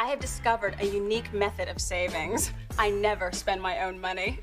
I have discovered a unique method of savings. I never spend my own money.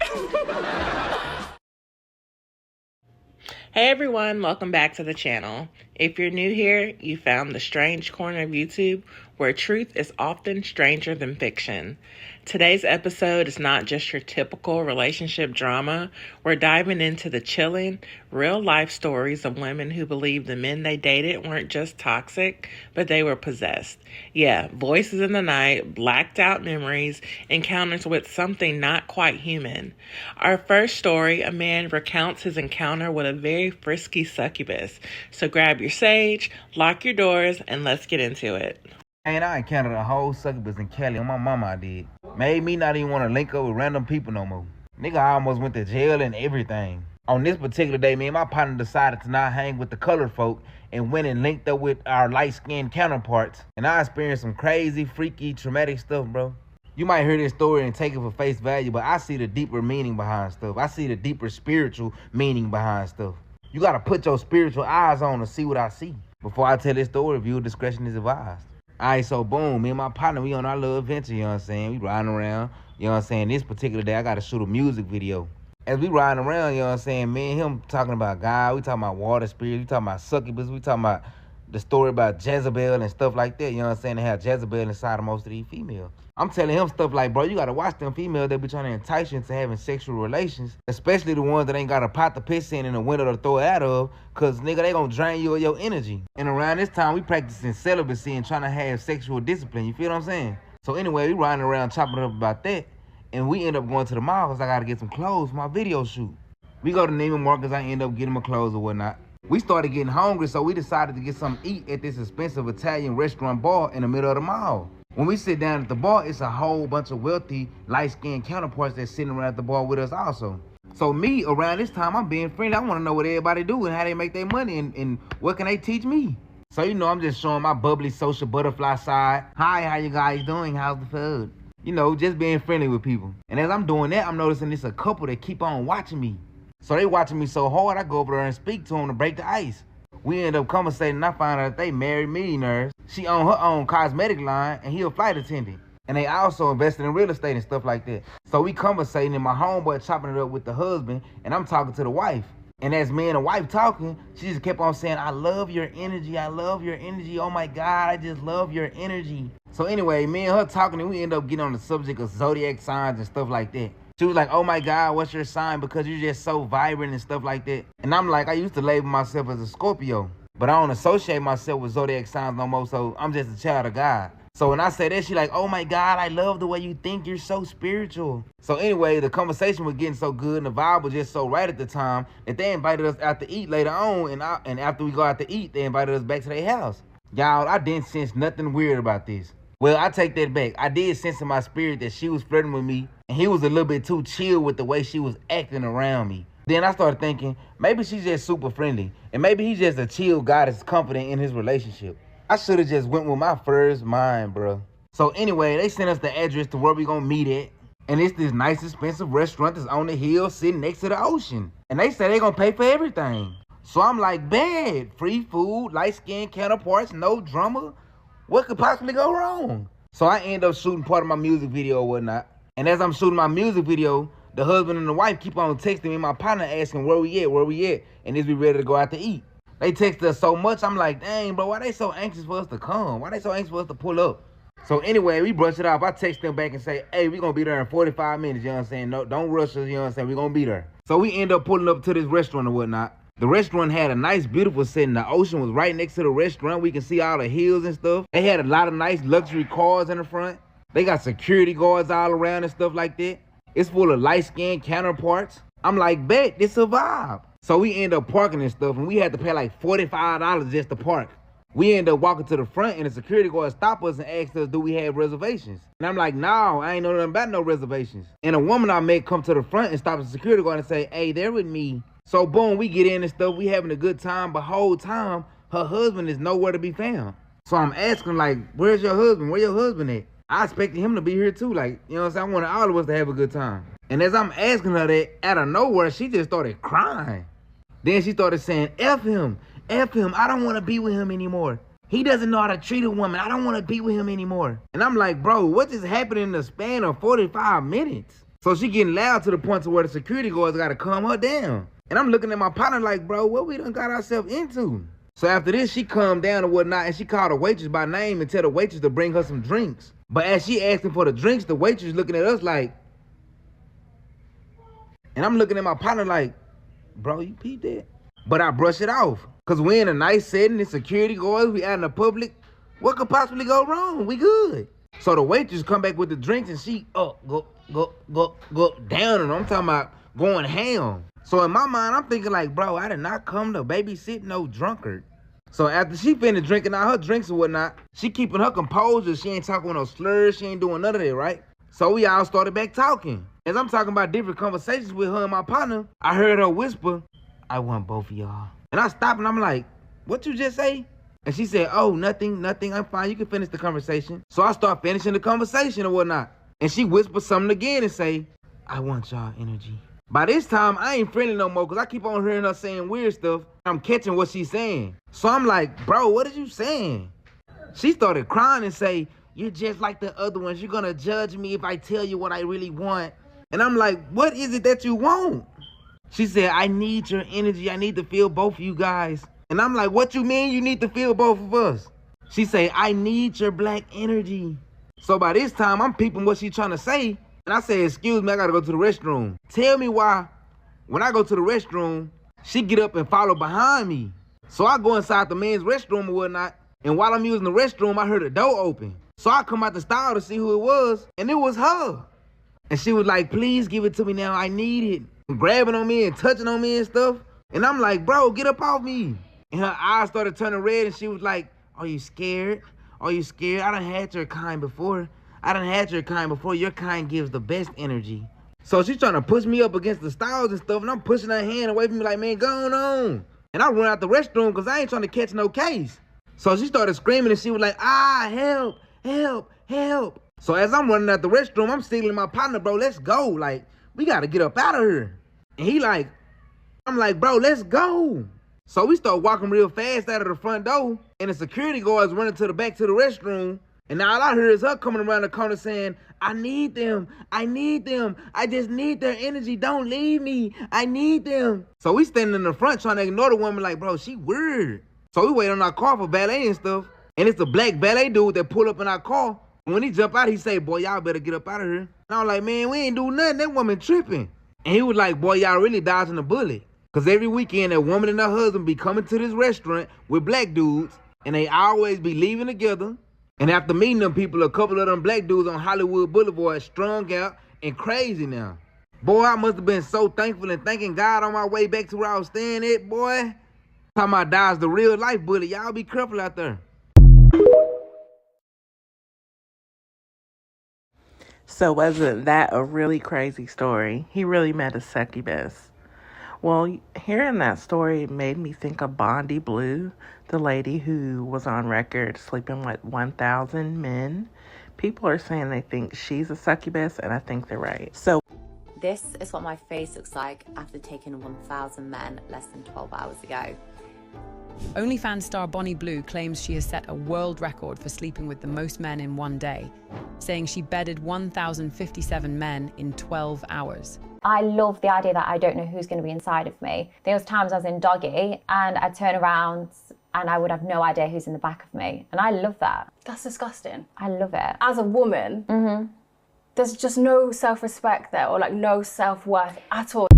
Hey everyone, welcome back to the channel. If you're new here, you found the strange corner of YouTube where truth is often stranger than fiction. Today's episode is not just your typical relationship drama. We're diving into the chilling, real-life stories of women who believed the men they dated weren't just toxic, but they were possessed. Yeah, voices in the night, blacked out memories, encounters with something not quite human. Our first story, a man recounts his encounter with a very frisky succubus. So grab your sage, lock your doors, and let's get into it. And I encountered a whole succubus in Cali on my mama I did. Made me not even want to link up with random people no more. Nigga, I almost went to jail and everything. On this particular day, me and my partner decided to not hang with the colored folk and went and linked up with our light-skinned counterparts. And I experienced some crazy, freaky, traumatic stuff, bro. You might hear this story and take it for face value, but I see the deeper meaning behind stuff. I see the deeper spiritual meaning behind stuff. You gotta put your spiritual eyes on to see what I see. Before I tell this story, viewer discretion is advised. Alright, so boom, me and my partner, we on our little adventure, you know what I'm saying? We riding around, you know what I'm saying? This particular day, I gotta shoot a music video. As we riding around, you know what I'm saying, me and him talking about God, we talking about water spirits, we talking about succubus, we talking about the story about Jezebel and stuff like that, you know what I'm saying? They have Jezebel inside of most of these females. I'm telling him stuff like, bro, you gotta watch them females that be trying to entice you into having sexual relations, especially the ones that ain't got a pot to piss in and a window to throw it out of, cause nigga, they gonna drain you of your energy. And around this time, we practicing celibacy and trying to have sexual discipline, you feel what I'm saying? So anyway, we riding around chopping it up about that, and we end up going to the mall cause I gotta get some clothes for my video shoot. We go to Neiman Marcus, I end up getting my clothes or whatnot. We started getting hungry, so we decided to get something to eat at this expensive Italian restaurant bar in the middle of the mall. When we sit down at the bar, it's a whole bunch of wealthy, light-skinned counterparts that's sitting around at the bar with us also. So me, around this time, I'm being friendly. I want to know what everybody do and how they make their money and what can they teach me. So, you know, I'm just showing my bubbly social butterfly side. Hi, how you guys doing? How's the food? You know, just being friendly with people. And as I'm doing that, I'm noticing it's a couple that keep on watching me. So they watching me so hard, I go over there and speak to them to break the ice. We end up conversating and I find out that they married millionaires. She own her own cosmetic line and he a flight attendant. And they also invested in real estate and stuff like that. So we conversating and my homeboy chopping it up with the husband and I'm talking to the wife. And as me and the wife talking, she just kept on saying, I love your energy, I love your energy, oh my God, I just love your energy. So anyway, me and her talking and we end up getting on the subject of zodiac signs and stuff like that. She was like, oh my God, what's your sign? Because you're just so vibrant and stuff like that. And I'm like, I used to label myself as a Scorpio, but I don't associate myself with zodiac signs no more, so I'm just a child of God. So when I say that, she like, oh my God, I love the way you think, you're so spiritual. So anyway, the conversation was getting so good and the vibe was just so right at the time that they invited us out to eat later on, and after we go out to eat, they invited us back to their house. Y'all, I didn't sense nothing weird about this. Well, I take that back. I did sense in my spirit that she was flirting with me, and he was a little bit too chill with the way she was acting around me. Then I started thinking, maybe she's just super friendly, and maybe he's just a chill guy that's confident in his relationship. I should have just went with my first mind, bro. So anyway, they sent us the address to where we gonna meet at, and it's this nice, expensive restaurant that's on the hill sitting next to the ocean. And they say they gonna pay for everything. So I'm like, bad, free food, light-skinned counterparts, no drama. What could possibly go wrong? So I end up shooting part of my music video or whatnot. And as I'm shooting my music video, the husband and the wife keep on texting me and my partner asking where we at, and is we ready to go out to eat. They text us so much, I'm like, dang, bro, why they so anxious for us to come? Why they so anxious for us to pull up? So anyway, we brush it off. I text them back and say, hey, we gonna be there in 45 minutes, you know what I'm saying? No, don't rush us, you know what I'm saying? We gonna be there. So we end up pulling up to this restaurant or whatnot. The restaurant had a nice, beautiful setting. The ocean was right next to the restaurant. We can see all the hills and stuff. They had a lot of nice luxury cars in the front. They got security guards all around and stuff like that. It's full of light-skinned counterparts. I'm like, bet, this a vibe. So we end up parking and stuff, and we had to pay like $45 just to park. We end up walking to the front, and the security guard stopped us and asked us, do we have reservations? And I'm like, no, I ain't know nothing about no reservations. And a woman I met come to the front and stop the security guard and say, hey, they're with me. So boom, we get in and stuff, we having a good time, but whole time, her husband is nowhere to be found. So I'm asking like, where's your husband? Where your husband at? I expected him to be here too, like, you know what I'm saying? I wanted all of us to have a good time. And as I'm asking her that, out of nowhere, she just started crying. Then she started saying, F him, I don't want to be with him anymore. He doesn't know how to treat a woman. I don't want to be with him anymore. And I'm like, bro, what just happened in the span of 45 minutes? So she getting loud to the point to where the security guards got to calm her down. And I'm looking at my partner like, bro, what we done got ourselves into? So after this, she calmed down and whatnot, and she called the waitress by name and tell the waitress to bring her some drinks. But as she asking for the drinks, the waitress looking at us like, and I'm looking at my partner like, bro, you peeped that? But I brush it off. Cause we in a nice setting, it's security guards, we out in the public. What could possibly go wrong? We good. So the waitress come back with the drinks and she go down, and I'm talking about going ham. So in my mind, I'm thinking like, bro, I did not come to babysit no drunkard. So after she finished drinking all her drinks and whatnot, she keeping her composure. She ain't talking with no slurs. She ain't doing none of that, right? So we all started back talking. As I'm talking about different conversations with her and my partner, I heard her whisper, I want both of y'all. And I stopped and I'm like, what you just say? And she said, oh, nothing, I'm fine. You can finish the conversation. So I start finishing the conversation and whatnot. And she whispered something again and say, I want y'all energy. By this time, I ain't friendly no more because I keep on hearing her saying weird stuff. I'm catching what she's saying. So I'm like, bro, what is you saying? She started crying and say, you're just like the other ones. You're going to judge me if I tell you what I really want. And I'm like, what is it that you want? She said, I need your energy. I need to feel both of you guys. And I'm like, what you mean you need to feel both of us? She said, I need your black energy. So by this time, I'm peeping what she trying to say. And I said, excuse me, I got to go to the restroom. Tell me why, when I go to the restroom, she get up and follow behind me. So I go inside the men's restroom or whatnot. And while I'm using the restroom, I heard a door open. So I come out the stall to see who it was. And it was her. And she was like, please give it to me now. I need it. And grabbing on me and touching on me and stuff. And I'm like, bro, get up off me. And her eyes started turning red and she was like, are you scared? Are you scared? I done had your kind before. Your kind gives the best energy. So she's trying to push me up against the stalls and stuff. And I'm pushing her hand away from me like, man, go on. And I run out the restroom because I ain't trying to catch no case. So she started screaming and she was like, help. So as I'm running out the restroom, I'm signaling my partner, bro, let's go. Like, we got to get up out of here. And I'm like, bro, let's go. So we start walking real fast out of the front door. And the security guards running to the back to the restroom. And now all I hear is her coming around the corner saying, I need them. I just need their energy. Don't leave me. I need them. So we standing in the front trying to ignore the woman like, bro, she weird. So we wait on our car for valet and stuff. And it's the black valet dude that pull up in our car. When he jump out, he say, boy, y'all better get up out of here. And I was like, man, we ain't do nothing. That woman tripping. And he was like, boy, y'all really dodging a bullet. Because every weekend, that woman and her husband be coming to this restaurant with black dudes. And they always be leaving together. And after meeting them people, a couple of them black dudes on Hollywood Boulevard strung out and crazy now. Boy, I must have been so thankful and thanking God on my way back to where I was staying at, boy. Talking about dodge the real life bullet. Y'all be careful out there. So wasn't that a really crazy story? He really met a succubus. Well, hearing that story made me think of Bondi Blue, the lady who was on record sleeping with 1,000 men. People are saying they think she's a succubus, and I think they're right. So this is what my face looks like after taking 1,000 men less than 12 hours ago. OnlyFans star Bonnie Blue claims she has set a world record for sleeping with the most men in one day, saying she bedded 1,057 men in 12 hours. I love the idea that I don't know who's going to be inside of me. There was times I was in doggy and I'd turn around and I would have no idea who's in the back of me. And I love that. That's disgusting. I love it. As a woman, there's just no self-respect there, or like no self-worth at all.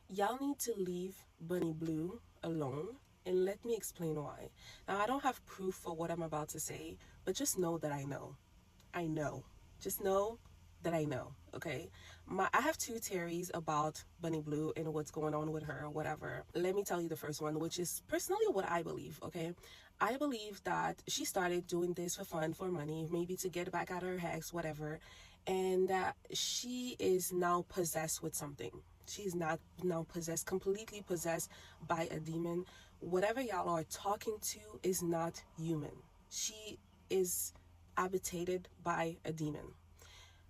Y'all need to leave Bunny Blue alone, and let me explain why. Now, I don't have proof for what I'm about to say, but just know that I know. Just know that I know, okay? I have two theories about Bunny Blue and what's going on with her or whatever. Let me tell you the first one, which is personally what I believe, okay? I believe that she started doing this for fun, for money, maybe to get back at her ex, whatever, and she is now possessed with something. She's not now possessed, completely possessed by a demon. Whatever y'all are talking to is not human. She is habitated by a demon.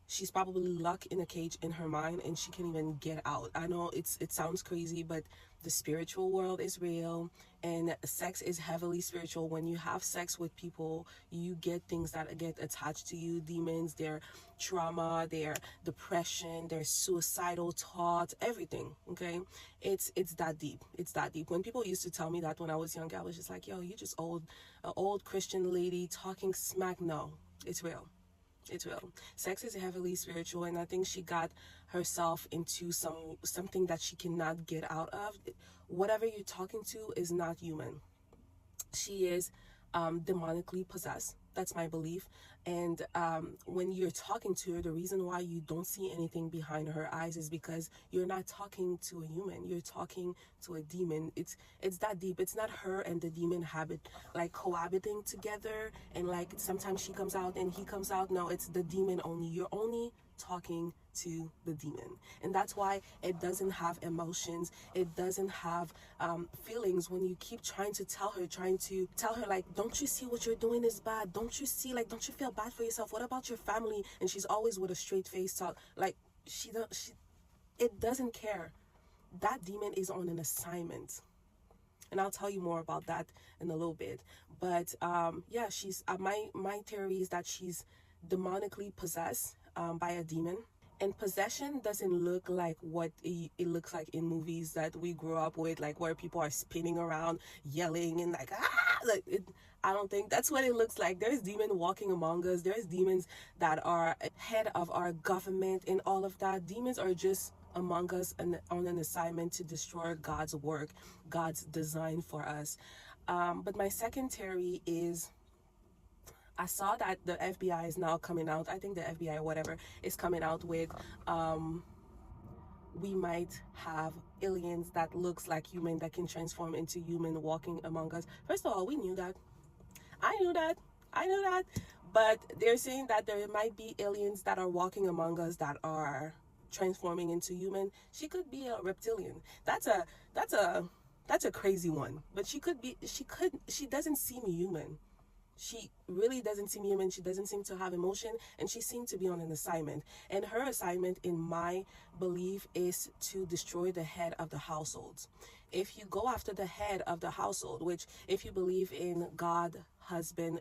she's probably locked in a cage in her mind and she can't even get out. I know it sounds crazy, but the spiritual world is real and sex is heavily spiritual. When you have sex with people, you get things that get attached to you, demons, their trauma, their depression, their suicidal thoughts, everything. Okay, it's that deep. It's that deep. When people used to tell me that when I was young, I was just like, yo, you're just an old Christian lady talking smack. No, it's real. It's real. Sex is heavily spiritual, and I think she got herself into something that she cannot get out of. Whatever you're talking to is not human. She is demonically possessed. That's my belief. And when you're talking to her, the reason why you don't see anything behind her eyes is because you're not talking to a human. You're talking to a demon. It's that deep. It's not her and the demon like cohabiting together, and like sometimes she comes out and he comes out. No, it's the demon only. You're only talking to the demon, and that's why it doesn't have emotions. It doesn't have feelings. When you keep trying to tell her like, don't you see what you're doing is bad? Don't you see, like, don't you feel bad for yourself? What about your family? And she's always with a straight face talk, like it doesn't care. That demon is on an assignment, and I'll tell you more about that in a little bit. But yeah, she's my theory is that she's demonically possessed by a demon. And possession doesn't look like what it looks like in movies that we grew up with, like where people are spinning around, yelling and like, I don't think that's what it looks like. There's demons walking among us. There's demons that are head of our government and all of that. Demons are just among us and on an assignment to destroy God's work, God's design for us. But my second theory is, I saw that the FBI is now coming out. I think the FBI or whatever is coming out with, we might have aliens that looks like human, that can transform into human walking among us. First of all, we knew that. I knew that. But they're saying that there might be aliens that are walking among us that are transforming into human. She could be a reptilian. That's a crazy one. But she doesn't seem human. She really doesn't seem human. She doesn't seem to have emotion, and she seemed to be on an assignment. And her assignment, in my belief, is to destroy the head of the household. If you go after the head of the household, which if you believe in God, husband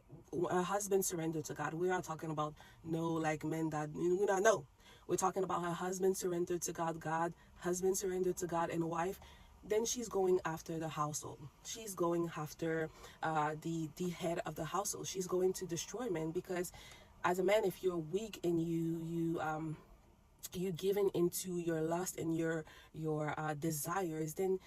surrender to God. We are talking about men that we not know. We're talking about her husband surrender to God, husband surrender to God, and wife. Then she's going after the household. She's going after the head of the household. She's going to destroy men, because as a man, if you're weak and you giving into your lust and your desires, then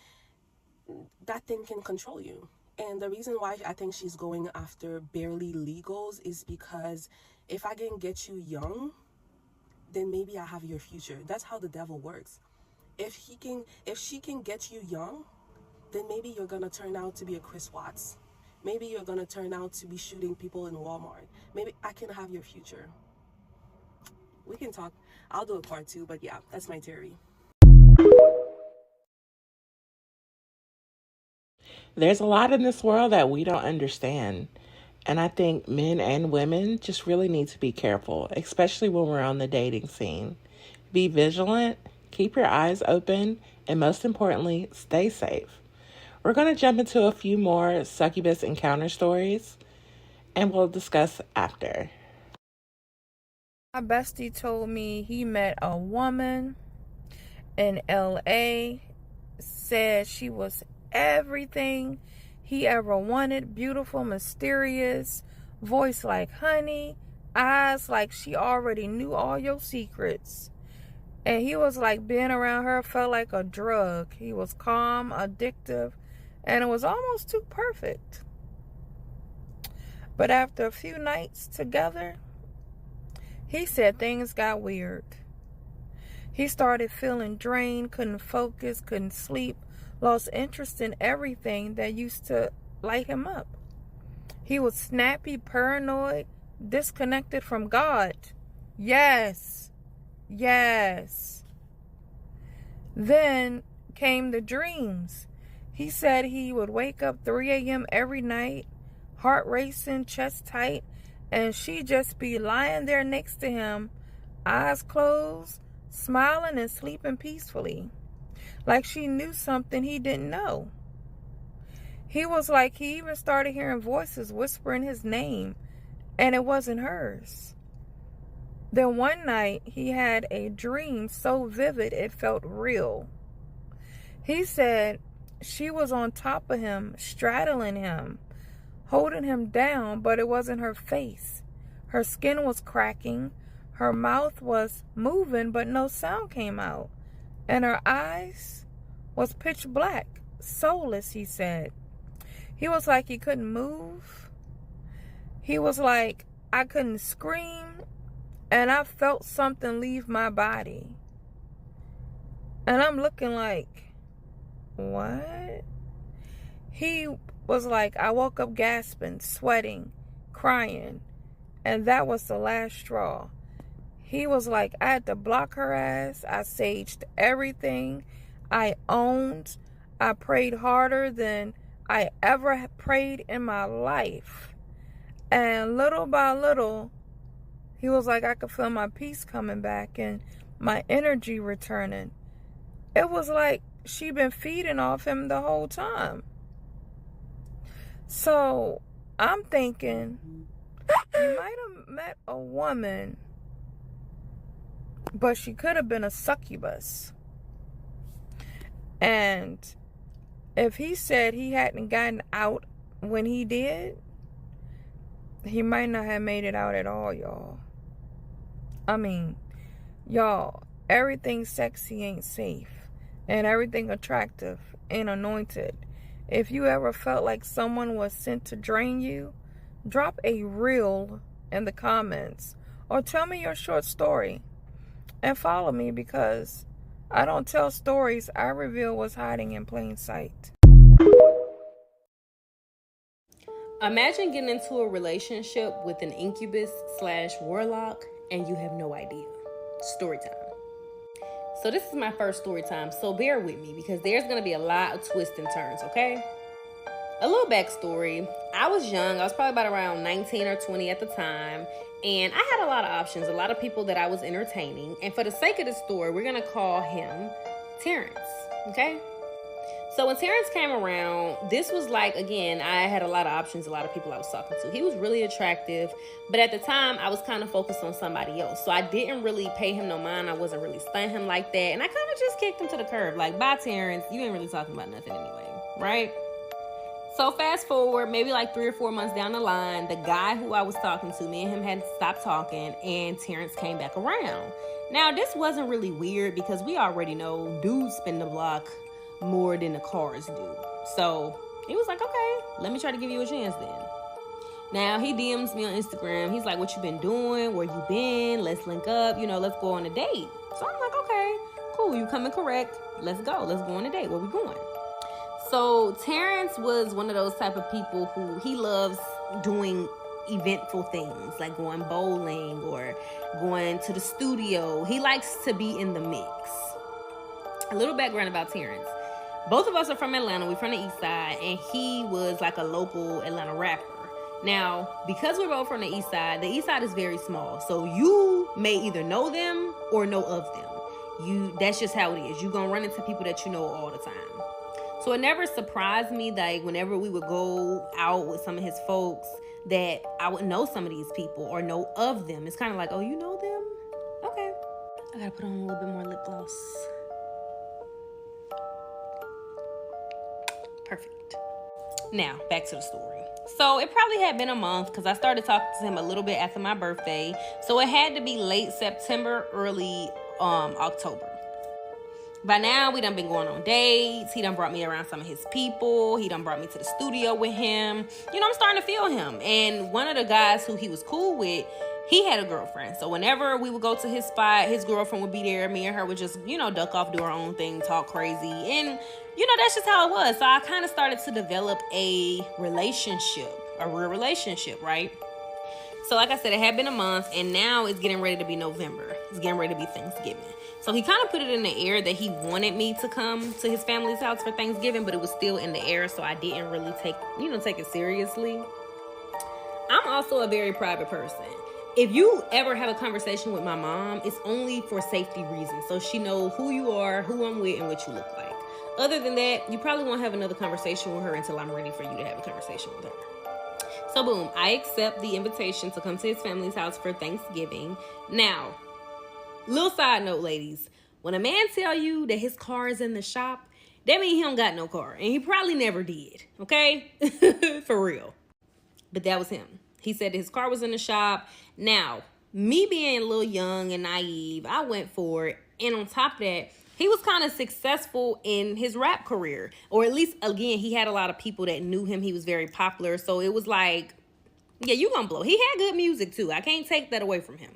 that thing can control you. And the reason why I think she's going after barely legals is because if I can get you young, then maybe I have your future. That's how the devil works. If she can get you young, then maybe you're gonna turn out to be a Chris Watts. Maybe you're gonna turn out to be shooting people in Walmart. Maybe I can have your future. We can talk. I'll do a part 2, but yeah, that's my theory. There's a lot in this world that we don't understand. And I think men and women just really need to be careful, especially when we're on the dating scene. Be vigilant, keep your eyes open, and most importantly, stay safe. We're going to jump into a few more succubus encounter stories, and we'll discuss after. My bestie told me he met a woman in LA, said she was everything he ever wanted, beautiful, mysterious, voice like honey, eyes like she already knew all your secrets. And he was like, being around her felt like a drug. He was calm, addictive, and it was almost too perfect. But after a few nights together, he said things got weird. He started feeling drained, couldn't focus, couldn't sleep, lost interest in everything that used to light him up. He was snappy, paranoid, disconnected from God. Yes. Then came the dreams. He said he would wake up 3 a.m. every night, heart racing, chest tight, and she just be lying there next to him, eyes closed, smiling and sleeping peacefully, like she knew something he didn't know. He was like, he even started hearing voices whispering his name, and it wasn't hers. Then one night, he had a dream so vivid it felt real. He said she was on top of him, straddling him, holding him down, but it wasn't her face. Her skin was cracking, her mouth was moving, but no sound came out, and her eyes was pitch black, soulless, he said. He was like he couldn't move. He was like, I couldn't scream, and I felt something leave my body. And I'm looking like, what? He was like, I woke up gasping, sweating, crying, and that was the last straw. He was like, I had to block her ass. I saged everything I owned. I prayed harder than I ever prayed in my life. And little by little, he was like, I could feel my peace coming back and my energy returning. It was like she'd been feeding off him the whole time. So I'm thinking, you might have met a woman, but she could have been a succubus. And if he said he hadn't gotten out when he did, he might not have made it out at all, y'all. I mean, y'all, everything sexy ain't safe, and everything attractive ain't anointed. If you ever felt like someone was sent to drain you, drop a reel in the comments, or tell me your short story. And follow me, because I don't tell stories, I reveal what's hiding in plain sight. Imagine getting into a relationship with an incubus/warlock and you have no idea. Story time. So this is my first story time, so bear with me because there's going to be a lot of twists and turns, okay? A little backstory. I was young. I was probably about around 19 or 20 at the time, and I had a lot of options, a lot of people that I was entertaining. And for the sake of the story, we're going to call him Terrence, okay? So when Terrence came around, this was like, again, I had a lot of options, a lot of people I was talking to. He was really attractive, but at the time, I was kind of focused on somebody else. So I didn't really pay him no mind. I wasn't really stunning him like that. And I kind of just kicked him to the curb. Like, bye, Terrence. You ain't really talking about nothing anyway, right? So fast forward, maybe like 3 or 4 months down the line, the guy who I was talking to, me and him had stopped talking, and Terrence came back around. Now, this wasn't really weird because we already know dudes spin the block more than the cars do. So he was like, okay, let me try to give you a chance then. Now he DMs me on Instagram. He's like, what you been doing? Where you been? Let's link up. Let's go on a date. So I'm like, okay, cool. You coming correct. Let's go. Let's go on a date. Where we going? So Terrence was one of those type of people who he loves doing eventful things, like going bowling or going to the studio. He likes to be in the mix. A little background about Terrence. Both of us are from Atlanta. We're from the east side, and he was like a local Atlanta rapper. Now, because we're both from the east side is very small. So you may either know them or know of them. That's just how it is. You're going to run into people that you know all the time. So it never surprised me that whenever we would go out with some of his folks, that I would know some of these people or know of them. It's kind of like, oh, you know them? Okay. I got to put on a little bit more lip gloss. Perfect. Now, back to the story. So it probably had been a month because I started talking to him a little bit after my birthday. So it had to be late September, early October. By now, we done been going on dates. He done brought me around some of his people. He done brought me to the studio with him. I'm starting to feel him. And one of the guys who he was cool with, he had a girlfriend. So whenever we would go to his spot, his girlfriend would be there. Me and her would just, duck off, do our own thing, talk crazy. And, that's just how it was. So I kind of started to develop a relationship, a real relationship, right? So like I said, it had been a month, and now it's getting ready to be November. It's getting ready to be Thanksgiving. So he kind of put it in the air that he wanted me to come to his family's house for Thanksgiving, but it was still in the air, so I didn't really take it seriously. I'm also a very private person. if you ever have a conversation with my mom, it's only for safety reasons. So she knows who you are, who I'm with, and what you look like. Other than that, you probably won't have another conversation with her until I'm ready for you to have a conversation with her. So boom, I accept the invitation to come to his family's house for Thanksgiving. Now, little side note, ladies. When a man tell you that his car is in the shop, that means he don't got no car. And he probably never did, okay? For real. But that was him. He said that his car was in the shop. Now, me being a little young and naive, I went for it. And on top of that, he was kind of successful in his rap career. Or at least, again, he had a lot of people that knew him. He was very popular. So it was like, yeah, you gonna blow. He had good music too. I can't take that away from him.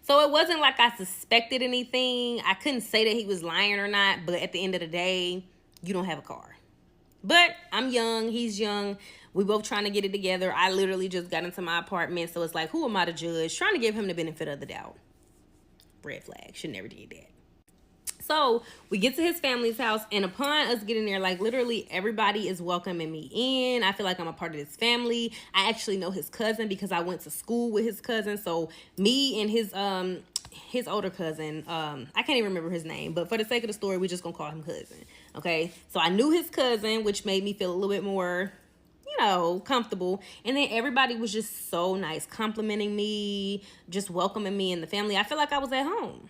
So it wasn't like I suspected anything. I couldn't say that he was lying or not. But at the end of the day, you don't have a car. But I'm young. He's young. We both trying to get it together. I literally just got into my apartment. So it's like, who am I to judge? Trying to give him the benefit of the doubt. Red flag. Should never did that. So we get to his family's house, and upon us getting there, like literally everybody is welcoming me in. I feel like I'm a part of this family. I actually know his cousin because I went to school with his cousin. So me and his older cousin, I can't even remember his name, but for the sake of the story, we're just gonna call him cousin. Okay. So I knew his cousin, which made me feel a little bit more, comfortable. And then everybody was just so nice, complimenting me, just welcoming me in the family. I feel like I was at home.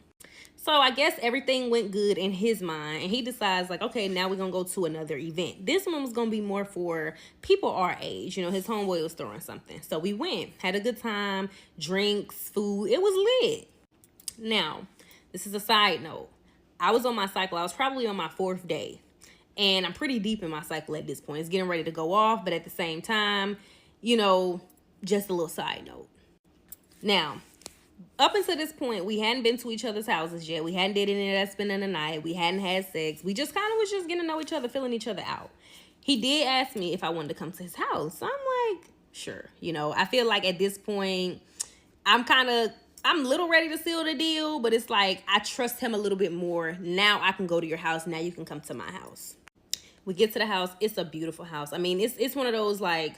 So I guess everything went good in his mind. And he decides like, okay, now we're going to go to another event. This one was going to be more for people our age. His homeboy was throwing something. So we went, had a good time, drinks, food. It was lit. Now, this is a side note. I was on my cycle. I was probably on my 4th day. And I'm pretty deep in my cycle at this point. It's getting ready to go off. But at the same time, just a little side note. Now, up until this point, we hadn't been to each other's houses yet. We hadn't did any of that spending the night. We hadn't had sex. We just kind of was just getting to know each other, feeling each other out. He did ask me if I wanted to come to his house. So I'm like, sure. I feel like at this point, I'm a little ready to seal the deal. But it's like, I trust him a little bit more. Now I can go to your house. Now you can come to my house. We get to the house. It's a beautiful house. I mean, it's one of those like,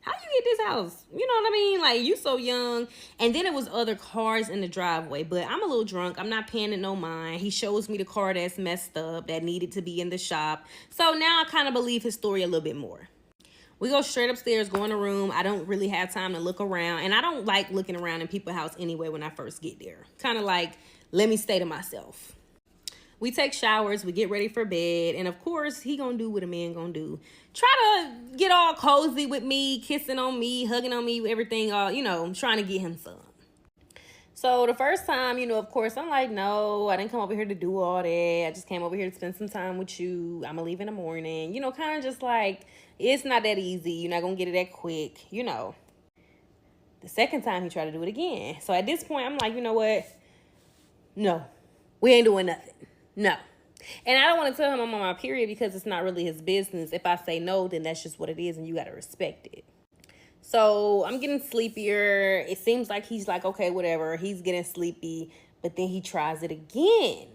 how you get this house? You know what I mean? Like, you so young. And then it was other cars in the driveway. But I'm a little drunk. I'm not paying it no mind. He shows me the car that's messed up, that needed to be in the shop. So now I kind of believe his story a little bit more. We go straight upstairs, go in the room. I don't really have time to look around. And I don't like looking around in people's house anyway when I first get there. Kind of like, let me stay to myself. We take showers, we get ready for bed, and of course, he gonna do what a man gonna do. Try to get all cozy with me, kissing on me, hugging on me, everything, trying to get him some. So the first time, of course, I'm like, no, I didn't come over here to do all that. I just came over here to spend some time with you. I'm gonna leave in the morning. Kind of just like, it's not that easy. You're not gonna get it that quick, The second time, he tried to do it again. So at this point, I'm like, you know what? No, we ain't doing nothing. No. And I don't want to tell him I'm on my period because it's not really his business. If I say no, then that's just what it is and you got to respect it. So I'm getting sleepier. It seems like he's like, okay, whatever. He's getting sleepy, but then he tries it again.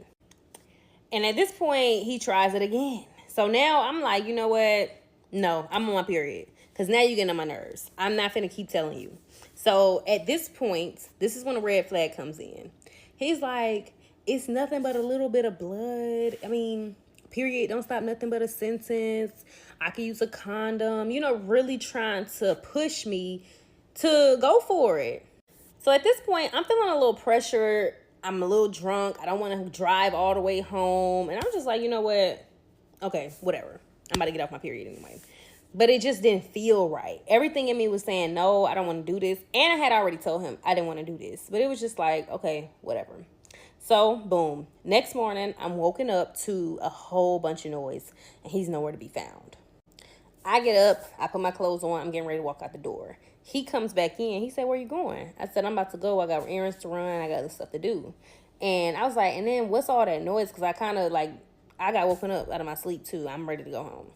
And at this point, he tries it again. So now I'm like, you know what? No, I'm on my period because now you're getting on my nerves. I'm not finna keep telling you. So at this point, this is when a red flag comes in. He's like, it's nothing but a little bit of blood. I mean, period don't stop nothing but a sentence. I can use a condom. Really trying to push me to go for it. So at this point, I'm feeling a little pressure. I'm a little drunk. I don't want to drive all the way home. And I'm just like, you know what? Okay, whatever. I'm about to get off my period anyway. But it just didn't feel right. Everything in me was saying, no, I don't want to do this. And I had already told him I didn't want to do this. But it was just like, okay, whatever. So, boom. Next morning, I'm woken up to a whole bunch of noise, and he's nowhere to be found. I get up. I put my clothes on. I'm getting ready to walk out the door. He comes back in. He said, where you going? I said, I'm about to go. I got errands to run. I got other stuff to do. And I was like, and then what's all that noise? Because I kind of like, I got woken up out of my sleep, too. I'm ready to go home.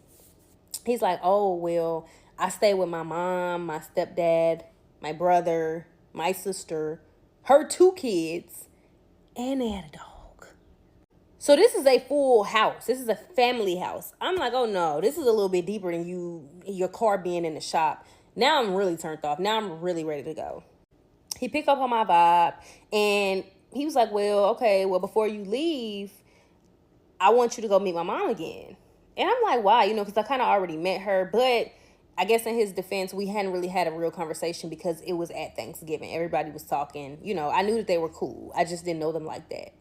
He's like, oh, well, I stay with my mom, my stepdad, my brother, my sister, her 2 kids. And they had a dog. So this is a full house. This is a family house. I'm like, oh no, this is a little bit deeper than your car being in the shop. Now I'm really turned off. Now I'm really ready to go. He picked up on my vibe, and he was like, well, okay, well, before you leave, I want you to go meet my mom again. And I'm like, why? You know, because I kind of already met her. But I guess in his defense, we hadn't really had a real conversation because it was at Thanksgiving. Everybody was talking. You know, I knew that they were cool. I just didn't know them like that.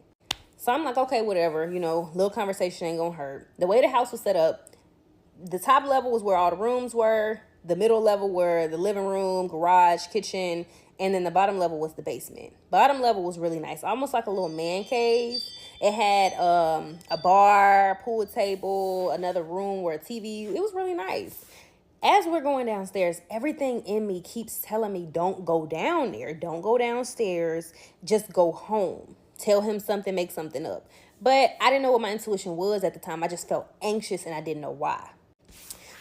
So I'm like, okay, whatever. You know, little conversation ain't gonna hurt. The way the house was set up, the top level was where all the rooms were. The middle level were the living room, garage, kitchen. And then the bottom level was the basement. Bottom level was really nice. Almost like a little man cave. It had a bar, pool table, another room where a TV. It was really nice. As we're going downstairs, everything in me keeps telling me, don't go down there. Don't go downstairs. Just go home. Tell him something, make something up. But I didn't know what my intuition was at the time. I just felt anxious and I didn't know why.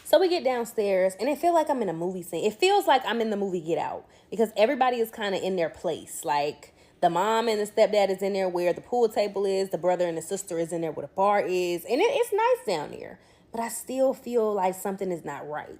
So we get downstairs and it feels like I'm in a movie scene. It feels like I'm in the movie Get Out because everybody is kind of in their place. Like the mom and the stepdad is in there where the pool table is. The brother and the sister is in there where the bar is. And it's nice down there. But I still feel like something is not right.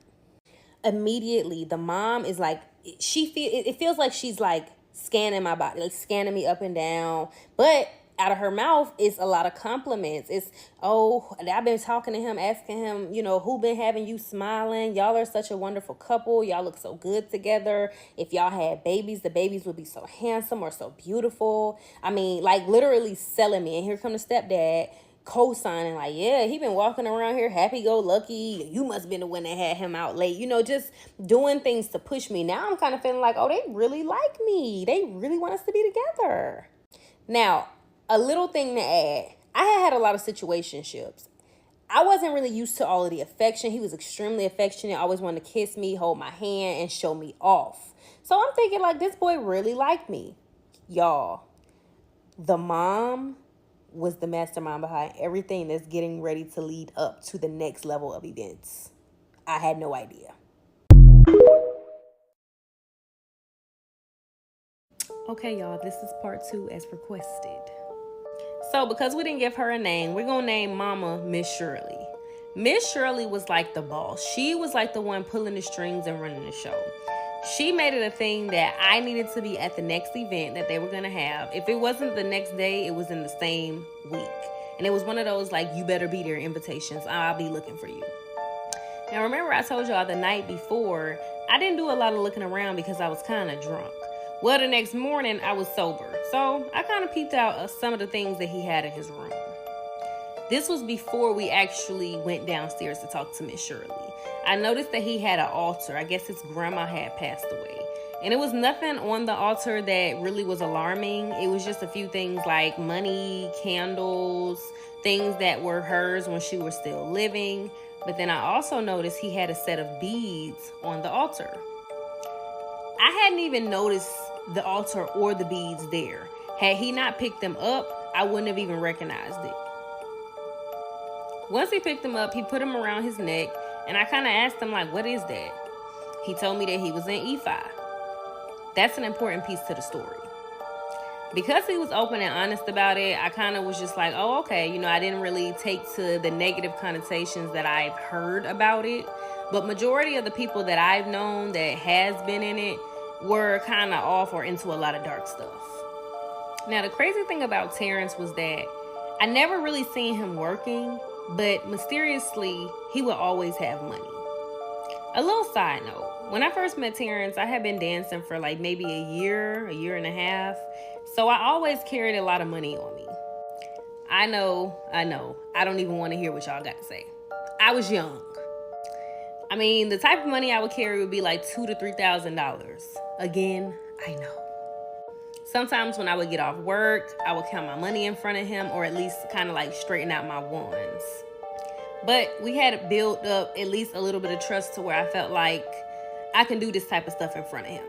Immediately, the mom is like, it feels like she's like scanning my body, like scanning me up and down. But out of her mouth is a lot of compliments. It's, oh, I've been talking to him, asking him, you know, who been having you smiling? Y'all are such a wonderful couple. Y'all look so good together. If y'all had babies, the babies would be so handsome or so beautiful. I mean, like literally selling me. And here come the stepdad co-signing like, yeah, he been walking around here happy-go-lucky. You must have been the one that had him out late. You know, just doing things to push me. Now I'm kind of feeling like, oh, they really like me. They really want us to be together. Now, a little thing to add. I had a lot of situationships. I wasn't really used to all of the affection. He was extremely affectionate. Always wanted to kiss me, hold my hand, and show me off. So I'm thinking like, this boy really liked me. Y'all, the mom was the mastermind behind everything that's getting ready to lead up to the next level of events. I had no idea. Okay, y'all, this is part 2 as requested. So because we didn't give her a name, we're going to name Mama Miss Shirley. Miss Shirley was like the boss. She was like the one pulling the strings and running the show. She made it a thing that I needed to be at the next event that they were going to have. If it wasn't the next day, it was in the same week. And it was one of those, like, you better be there invitations. I'll be looking for you. Now, remember I told y'all the night before, I didn't do a lot of looking around because I was kind of drunk. Well, the next morning, I was sober. So I kind of peeped out some of the things that he had in his room. This was before we actually went downstairs to talk to Miss Shirley. I noticed that he had an altar. I guess his grandma had passed away. And it was nothing on the altar that really was alarming. It was just a few things like money, candles, things that were hers when she was still living. But then I also noticed he had a set of beads on the altar. I hadn't even noticed the altar or the beads there. Had he not picked them up, I wouldn't have even recognized it. Once he picked them up, he put them around his neck, and I kind of asked him, like, what is that? He told me that he was in E5. That's an important piece to the story. Because he was open and honest about it, I kind of was just like, oh, okay. You know, I didn't really take to the negative connotations that I've heard about it. But majority of the people that I've known that has been in it were kind of off or into a lot of dark stuff. Now, the crazy thing about Terrence was that I never really seen him working, but mysteriously, he would always have money. A little side note, when I first met Terrence, I had been dancing for like maybe a year and a half. So I always carried a lot of money on me. I know. I don't even want to hear what y'all got to say. I was young. I mean, the type of money I would carry would be like $2,000 to $3,000. Again, I know. Sometimes when I would get off work, I would count my money in front of him or at least kind of like straighten out my ones. But we had built up at least a little bit of trust to where I felt like I can do this type of stuff in front of him.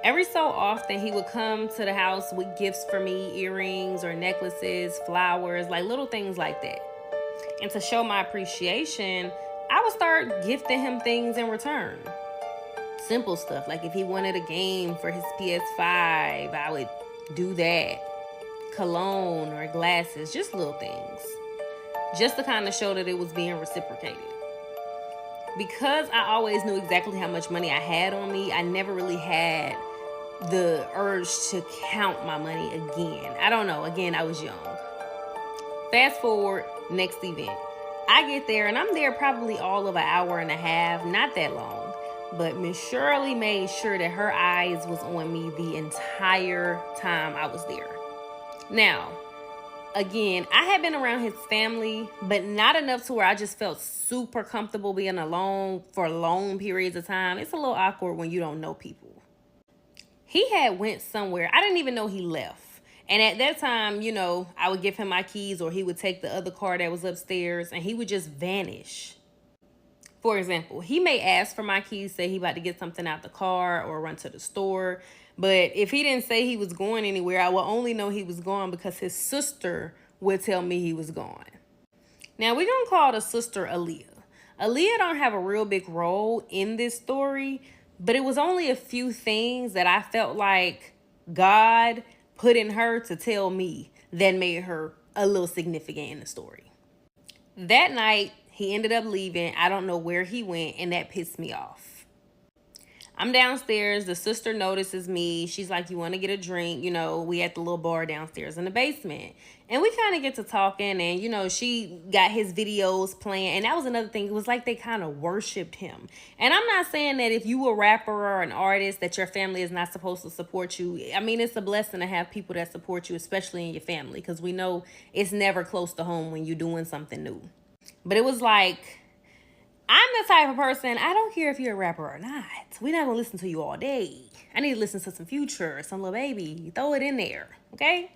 Every so often, he would come to the house with gifts for me, earrings or necklaces, flowers, like little things like that. And to show my appreciation, I would start gifting him things in return. Simple stuff, like if he wanted a game for his PS5, I would do that. Cologne or glasses, just little things. Just to kind of show that it was being reciprocated. Because I always knew exactly how much money I had on me, I never really had the urge to count my money again. I don't know. Again, I was young. Fast forward, next event. I get there, and I'm there probably all of an hour and a half, not that long. But Miss Shirley made sure that her eyes was on me the entire time I was there. Now, again, I had been around his family, but not enough to where I just felt super comfortable being alone for long periods of time. It's a little awkward when you don't know people. He had went somewhere. I didn't even know he left. And at that time, you know, I would give him my keys, or he would take the other car that was upstairs, and he would just vanish. For example, he may ask for my keys, say he about to get something out the car or run to the store. But if he didn't say he was going anywhere, I would only know he was gone because his sister would tell me he was gone. Now, we're going to call the sister Aaliyah. Aaliyah don't have a real big role in this story, but it was only a few things that I felt like God put in her to tell me that made her a little significant in the story. That night, he ended up leaving. I don't know where he went, and that pissed me off. I'm downstairs. The sister notices me. She's like, you want to get a drink? You know, we at the little bar downstairs in the basement. And we kind of get to talking, and, you know, she got his videos playing. And that was another thing. It was like they kind of worshipped him. And I'm not saying that if you a rapper or an artist that your family is not supposed to support you. I mean, it's a blessing to have people that support you, especially in your family, because we know it's never close to home when you're doing something new. But it was like, I'm the type of person, I don't care if you're a rapper or not. We're not going to listen to you all day. I need to listen to some Future, some Lil Baby. Throw it in there, okay?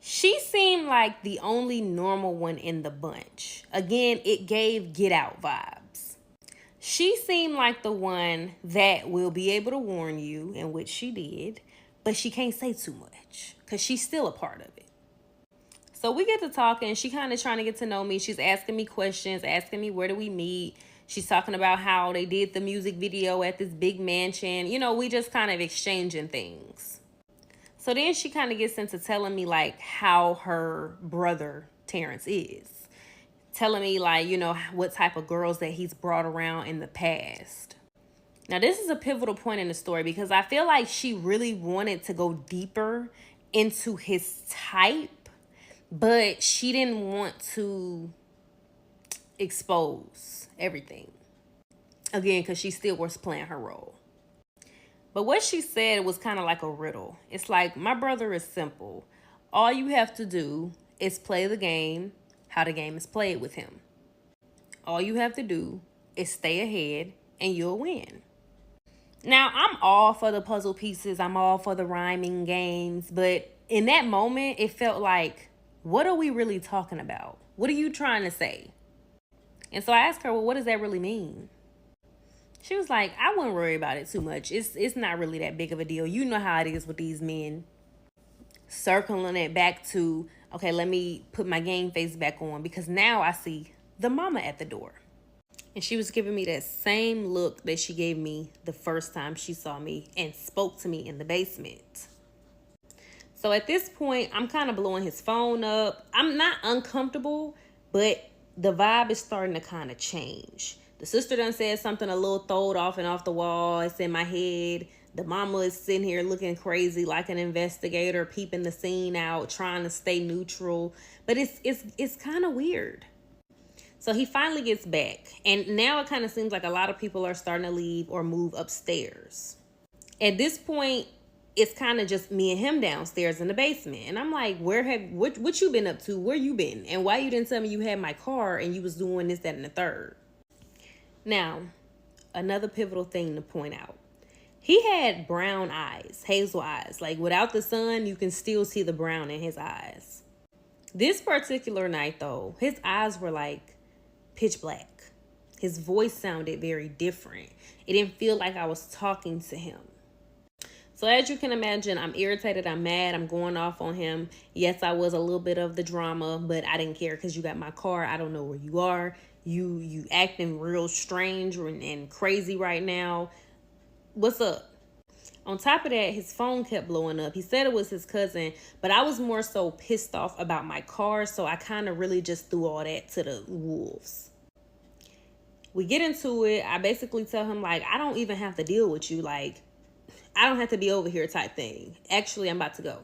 She seemed like the only normal one in the bunch. Again, it gave Get Out vibes. She seemed like the one that will be able to warn you, in which she did, but she can't say too much because she's still a part of it. So we get to talking. She kind of trying to get to know me. She's asking me questions, asking me where do we meet. She's talking about how they did the music video at this big mansion. You know, we just kind of exchanging things. So then she kind of gets into telling me like how her brother Terrence is. Telling me like, you know, what type of girls that he's brought around in the past. Now, this is a pivotal point in the story because I feel like she really wanted to go deeper into his type. But she didn't want to expose everything. Again, because she still was playing her role. But what she said was kind of like a riddle. It's like, my brother is simple. All you have to do is play the game how the game is played with him. All you have to do is stay ahead and you'll win. Now, I'm all for the puzzle pieces. I'm all for the rhyming games. But in that moment, it felt like, what are we really talking about? What are you trying to say? And so I asked her, well, what does that really mean? She was like, I wouldn't worry about it too much. It's not really that big of a deal. You know how it is with these men. Circling it back to, okay, let me put my game face back on because now I see the mama at the door. And she was giving me that same look that she gave me the first time she saw me and spoke to me in the basement. So at this point, I'm kind of blowing his phone up. I'm not uncomfortable, but the vibe is starting to kind of change. The sister done said something a little throwed off and off the wall. It's in my head. The mama is sitting here looking crazy like an investigator, peeping the scene out, trying to stay neutral. But it's kind of weird. So he finally gets back. And now it kind of seems like a lot of people are starting to leave or move upstairs. At this point, it's kind of just me and him downstairs in the basement. And I'm like, what you been up to? Where you been? And why you didn't tell me you had my car and you was doing this, that, and the third? Now, another pivotal thing to point out. He had brown eyes, hazel eyes. Like without the sun, you can still see the brown in his eyes. This particular night though, his eyes were like pitch black. His voice sounded very different. It didn't feel like I was talking to him. So as you can imagine, I'm irritated, I'm mad, I'm going off on him. Yes, I was a little bit of the drama, but I didn't care because you got my car. I don't know where you are. You acting real strange and crazy right now. What's up? On top of that, his phone kept blowing up. He said it was his cousin, but I was more so pissed off about my car, so I kind of really just threw all that to the wolves. We get into it. I basically tell him, like, I don't even have to deal with you. Like, I don't have to be over here type thing. Actually, I'm about to go.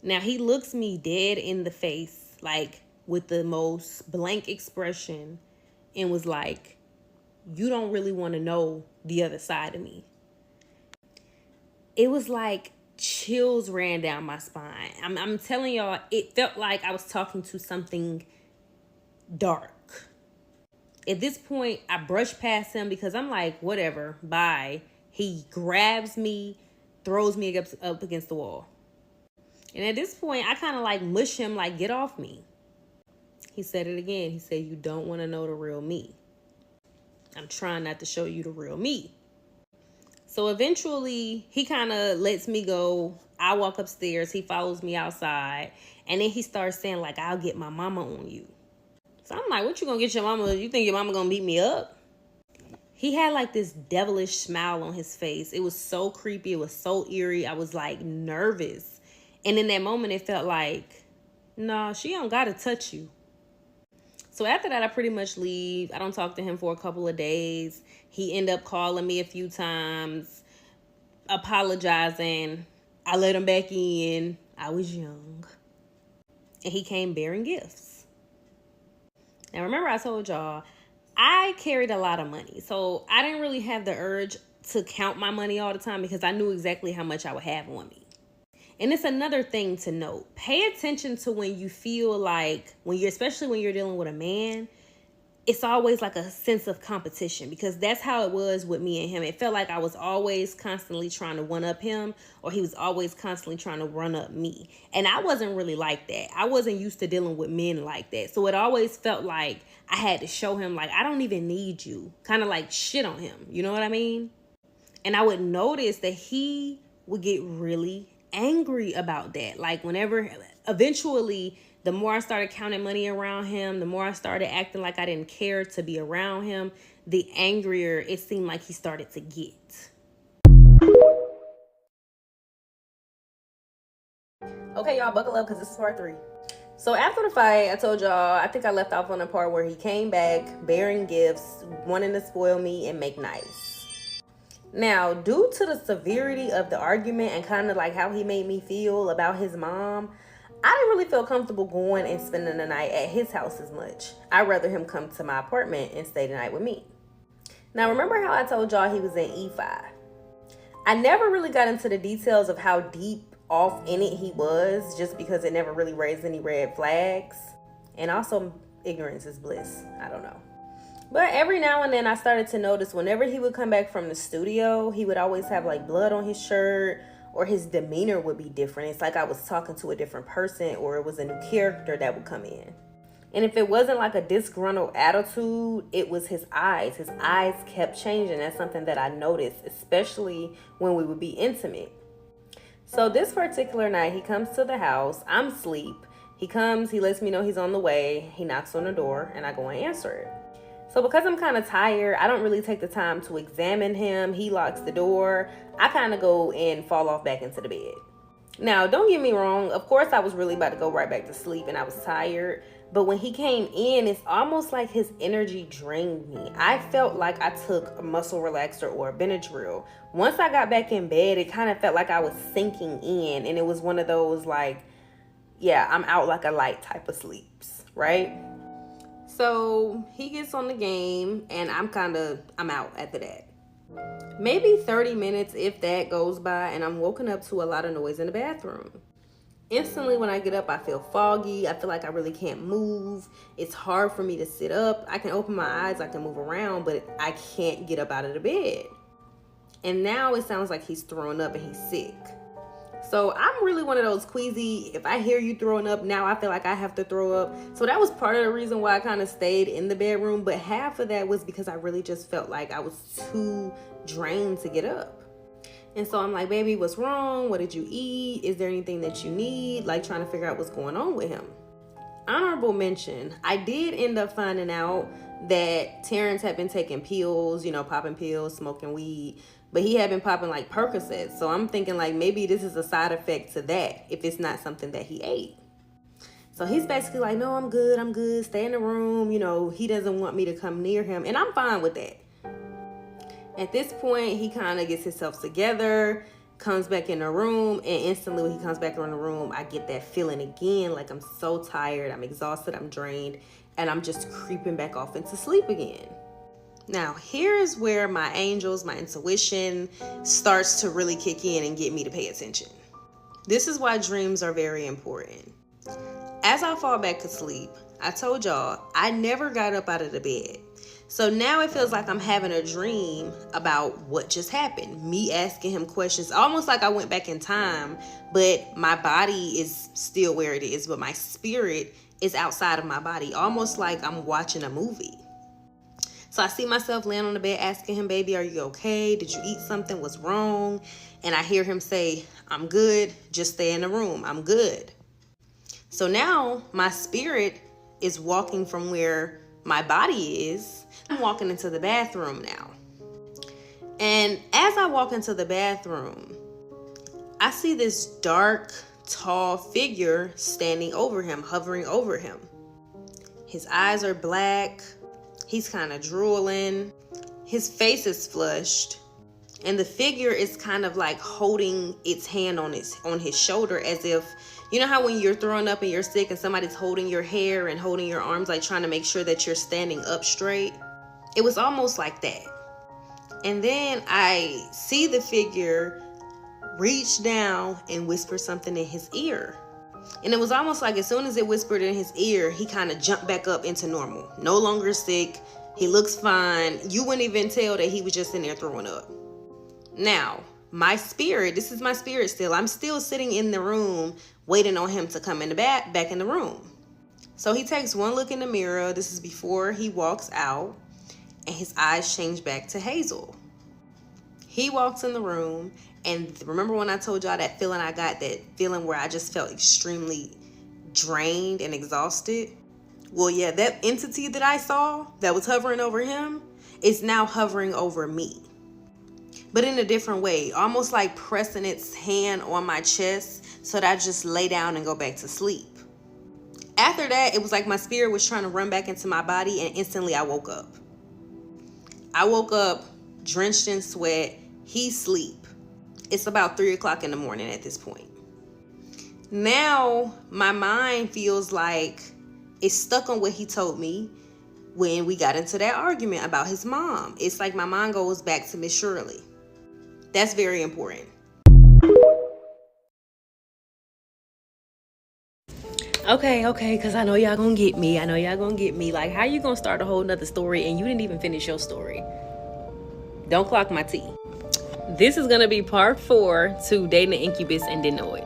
Now, he looks me dead in the face, like with the most blank expression, and was like, you don't really want to know the other side of me. It was like chills ran down my spine. I'm telling y'all, it felt like I was talking to something dark. At this point, I brushed past him because I'm like, whatever, bye. He grabs me, throws me up against the wall. And at this point, I kind of like mush him, like, get off me. He said it again. He said, you don't want to know the real me. I'm trying not to show you the real me. So eventually, he kind of lets me go. I walk upstairs. He follows me outside. And then he starts saying, like, I'll get my mama on you. So I'm like, what you gonna get your mama? You think your mama gonna beat me up? He had like this devilish smile on his face. It was so creepy. It was so eerie. I was like nervous. And in that moment, it felt like, no, she don't gotta touch you. So after that, I pretty much leave. I don't talk to him for a couple of days. He ended up calling me a few times, apologizing. I let him back in. I was young. And he came bearing gifts. Now, remember I told y'all, I carried a lot of money. So I didn't really have the urge to count my money all the time because I knew exactly how much I would have on me. And it's another thing to note. Pay attention to when you feel like, especially when you're dealing with a man, it's always like a sense of competition, because that's how it was with me and him. It felt like I was always constantly trying to one up him, or he was always constantly trying to run up me. And I wasn't really like that. I wasn't used to dealing with men like that. So it always felt like I had to show him, like, I don't even need you. Kind of like shit on him. You know what I mean? And I would notice that he would get really angry about that. Like eventually, the more I started counting money around him, the more I started acting like I didn't care to be around him, the angrier it seemed like he started to get. Okay, y'all, buckle up because this is part 3. So after the fight, I told y'all, I think I left off on the part where he came back bearing gifts, wanting to spoil me and make nice. Now, due to the severity of the argument and kind of like how he made me feel about his mom, I didn't really feel comfortable going and spending the night at his house as much. I'd rather him come to my apartment and stay the night with me. Now, remember how I told y'all he was in E5? I never really got into the details of how deep off in it he was, just because it never really raised any red flags. And also, ignorance is bliss. I don't know. But every now and then I started to notice whenever he would come back from the studio, he would always have like blood on his shirt, or his demeanor would be different. It's like I was talking to a different person, or it was a new character that would come in. And if it wasn't like a disgruntled attitude, it was his eyes. His eyes kept changing. That's something that I noticed, especially when we would be intimate. So this particular night, he comes to the house. I'm asleep. He comes, he lets me know he's on the way. He knocks on the door and I go and answer it. So because I'm kind of tired, I don't really take the time to examine him. He locks the door. I kind of go and fall off back into the bed. Now, don't get me wrong. Of course, I was really about to go right back to sleep and I was tired. But when he came in, it's almost like his energy drained me. I felt like I took a muscle relaxer or a Benadryl. Once I got back in bed, it kind of felt like I was sinking in. And it was one of those like, yeah, I'm out like a light type of sleeps, right? So he gets on the game and I'm out after that. Maybe 30 minutes, if that, goes by and I'm woken up to a lot of noise in the bathroom. Instantly when I get up, I feel foggy. I feel like I really can't move. It's hard for me to sit up. I can open my eyes, I can move around, but I can't get up out of the bed. And now it sounds like he's throwing up and he's sick. So I'm really one of those queasy, if I hear you throwing up, now I feel like I have to throw up. So that was part of the reason why I kind of stayed in the bedroom. But half of that was because I really just felt like I was too drained to get up. And so I'm like, baby, what's wrong? What did you eat? Is there anything that you need? Like trying to figure out what's going on with him. Honorable mention, I did end up finding out that Terrence had been taking pills, popping pills, smoking weed. But he had been popping like Percocets. So I'm thinking like maybe this is a side effect to that if it's not something that he ate. So he's basically like, no, I'm good. Stay in the room. He doesn't want me to come near him. And I'm fine with that. At this point, he kind of gets himself together, comes back in the room, and instantly when he comes back in the room, I get that feeling again, like I'm so tired, I'm exhausted, I'm drained, and I'm just creeping back off into sleep again. Now, here's where my angels, my intuition starts to really kick in and get me to pay attention. This is why dreams are very important. As I fall back to sleep, I told y'all I never got up out of the bed. So now it feels like I'm having a dream about what just happened. Me asking him questions, almost like I went back in time, but my body is still where it is, but my spirit is outside of my body, almost like I'm watching a movie. So I see myself laying on the bed asking him, baby, are you okay? Did you eat something? What's wrong? And I hear him say, I'm good. Just stay in the room. I'm good. So now my spirit is walking from where my body is. I'm walking into the bathroom now. And as I walk into the bathroom, I see this dark, tall figure standing over him, hovering over him. His eyes are black. He's kind of drooling. His face is flushed. And the figure is kind of like holding its hand on his shoulder, as if, you know how when you're throwing up and you're sick and somebody's holding your hair and holding your arms, like trying to make sure that you're standing up straight? It was almost like that. And then I see the figure reach down and whisper something in his ear. And it was almost like as soon as it whispered in his ear, he kind of jumped back up into normal. No longer sick. He looks fine. You wouldn't even tell that he was just in there throwing up. Now, my spirit, this is my spirit still. I'm still sitting in the room waiting on him to come in the back in the room. So he takes one look in the mirror. This is before he walks out. And his eyes change back to Hazel. He walks in the room. And remember when I told y'all that feeling I got, that feeling where I just felt extremely drained and exhausted? Well, yeah, that entity that I saw that was hovering over him is now hovering over me. But in a different way, almost like pressing its hand on my chest so that I just lay down and go back to sleep. After that, it was like my spirit was trying to run back into my body, and instantly I woke up. I woke up drenched in sweat. He's asleep. It's about 3 o'clock in the morning at this point. Now, my mind feels like it's stuck on what he told me when we got into that argument about his mom. It's like my mind goes back to Miss Shirley. That's very important. Okay, because I know y'all gonna get me. Like, how you gonna start a whole nother story and you didn't even finish your story? Don't clock my tea. This is gonna be part 4 to dating an incubus and didn't know it.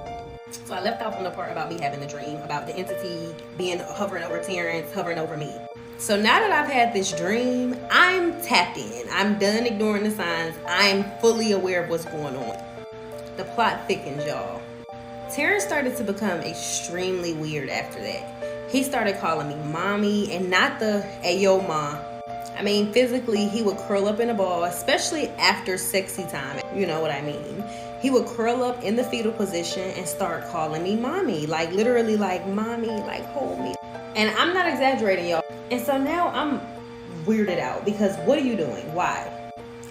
So I left off on the part about me having the dream, about the entity being hovering over Terrence, hovering over me. So now that I've had this dream, I'm tapped in. I'm done ignoring the signs. I'm fully aware of what's going on. The plot thickens, y'all. Terrence started to become extremely weird after that. He started calling me mommy, and not the ayo ma. I mean, physically, he would curl up in a ball, especially after sexy time. You know what I mean? He would curl up in the fetal position and start calling me mommy. Like, literally, like, mommy, like, hold me. And I'm not exaggerating, y'all. And so now I'm weirded out because what are you doing? Why?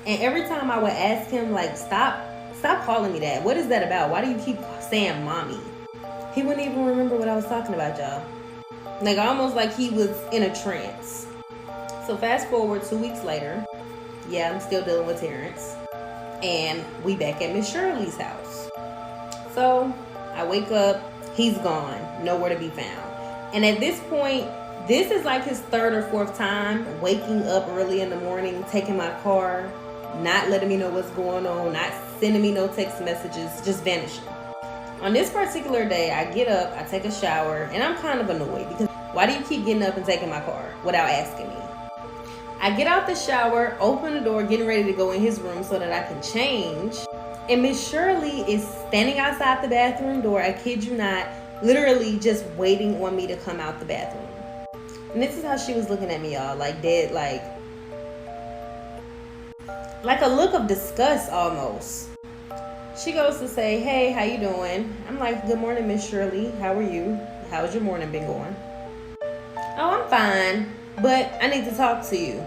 And every time I would ask him, like, stop calling me that. What is that about? Why do you keep saying mommy? He wouldn't even remember what I was talking about, y'all. Like, almost like he was in a trance. So fast forward 2 weeks later. Yeah, I'm still dealing with Terrence. And we back at Miss Shirley's house. So I wake up. He's gone. Nowhere to be found. And at this point, this is like his 3rd or 4th time waking up early in the morning, taking my car, not letting me know what's going on, not sending me no text messages, just vanishing. On this particular day, I get up, I take a shower, and I'm kind of annoyed because why do you keep getting up and taking my car without asking me? I get out the shower, open the door, getting ready to go in his room so that I can change. And Miss Shirley is standing outside the bathroom door, I kid you not, literally just waiting on me to come out the bathroom. And this is how she was looking at me, y'all, like dead, like a look of disgust almost. She goes to say, hey, how you doing? I'm like, good morning, Miss Shirley. How are you? How's your morning been going? Oh, I'm fine, but I need to talk to you.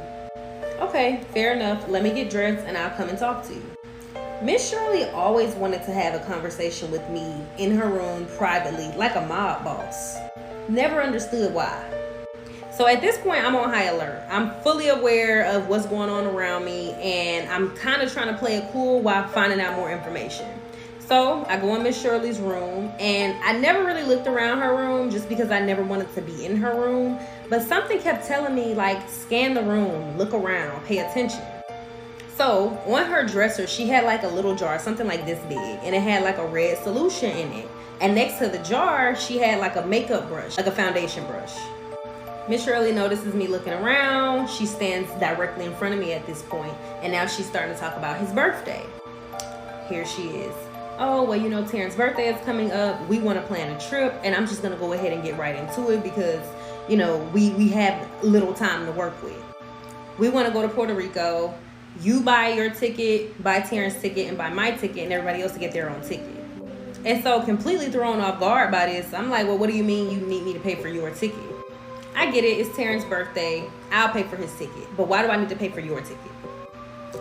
Okay, fair enough. Let me get dressed and I'll come and talk to you. Miss Shirley always wanted to have a conversation with me in her room privately, like a mob boss. Never understood why. So at this point, I'm on high alert. I'm fully aware of what's going on around me, and I'm kind of trying to play it cool while finding out more information. So I go in Miss Shirley's room, and I never really looked around her room just because I never wanted to be in her room. But something kept telling me, like, scan the room, look around, pay attention. So on her dresser, she had like a little jar, something like this big, and it had like a red solution in it. And next to the jar, she had like a makeup brush, like a foundation brush. Miss Shirley notices me looking around. She stands directly in front of me at this point, and now she's starting to talk about his birthday. Here she is. Oh, well, you know, Terrence's birthday is coming up. We want to plan a trip, and I'm just going to go ahead and get right into it because, you know, we have little time to work with. We want to go to Puerto Rico. You buy your ticket, buy Terrence's ticket, and buy my ticket, and everybody else to get their own ticket. And so, completely thrown off guard by this, I'm like, well, what do you mean you need me to pay for your ticket? I get it, it's Terrence's birthday. I'll pay for his ticket. But why do I need to pay for your ticket?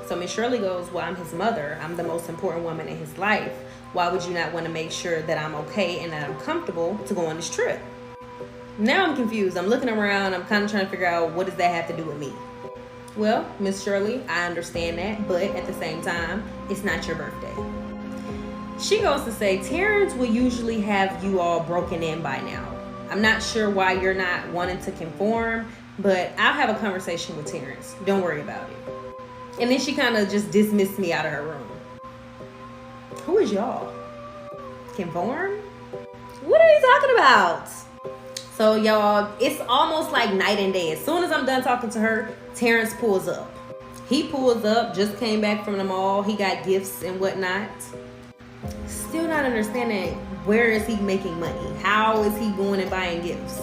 So Miss Shirley goes, well, I'm his mother. I'm the most important woman in his life. Why would you not want to make sure that I'm okay and that I'm comfortable to go on this trip? Now I'm confused. I'm looking around. I'm kind of trying to figure out, what does that have to do with me? Well, Miss Shirley, I understand that, but at the same time, it's not your birthday. She goes to say, Terrence will usually have you all broken in by now. I'm not sure why you're not wanting to conform, but I'll have a conversation with Terrence. Don't worry about it. And then she kind of just dismissed me out of her room. Who is y'all? Conform? What are you talking about? So y'all, it's almost like night and day. As soon as I'm done talking to her, Terrence pulls up. He pulls up, just came back from the mall. He got gifts and whatnot. Still not understanding, where is he making money? How is he going and buying gifts?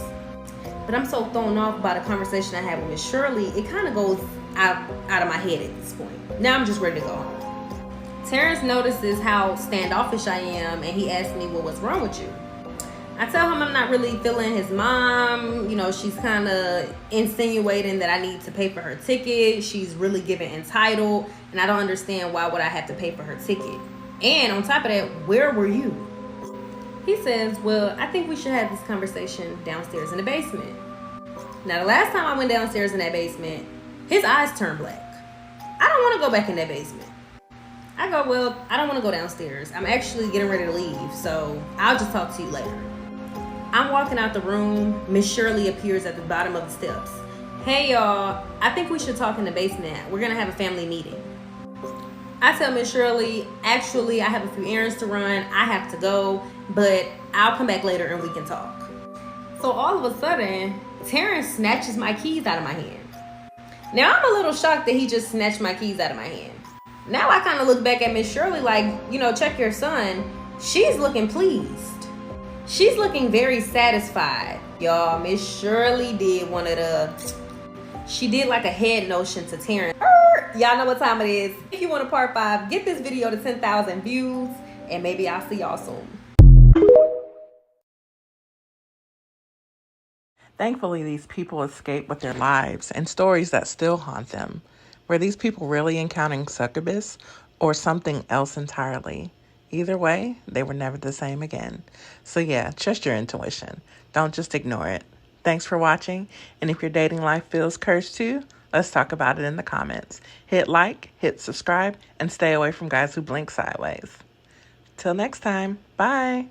But I'm so thrown off by the conversation I had with Miss Shirley, it kind of goes out of my head at this point. Now I'm just ready to go home. Terrence notices how standoffish I am, and he asks me, well, what's wrong with you? I tell him I'm not really feeling his mom. You know, she's kind of insinuating that I need to pay for her ticket. She's really giving entitled, and I don't understand why would I have to pay for her ticket. And on top of that, where were you? He says, well, I think we should have this conversation downstairs in the basement. Now, the last time I went downstairs in that basement, his eyes turned black. I don't want to go back in that basement. I go, well, I don't want to go downstairs. I'm actually getting ready to leave, so I'll just talk to you later. I'm walking out the room. Miss Shirley appears at the bottom of the steps. Hey, y'all, I think we should talk in the basement. We're going to have a family meeting. I tell Miss Shirley, actually, I have a few errands to run. I have to go, but I'll come back later and we can talk. So all of a sudden, Terrence snatches my keys out of my hand. Now, I'm a little shocked that he just snatched my keys out of my hand. Now I kind of look back at Miss Shirley like, you know, check your son. She's looking pleased. She's looking very satisfied. Y'all, Miss Shirley did one of the... She did like a head notion to Terrence. Y'all know what time it is. If you want a part 5, get this video to 10,000 views, and maybe I'll see y'all soon. Thankfully, these people escape with their lives and stories that still haunt them. Were these people really encountering succubus or something else entirely? Either way, they were never the same again. So yeah, trust your intuition. Don't just ignore it. Thanks for watching, and if your dating life feels cursed too, let's talk about it in the comments. Hit like, hit subscribe, and stay away from guys who blink sideways. Till next time, bye!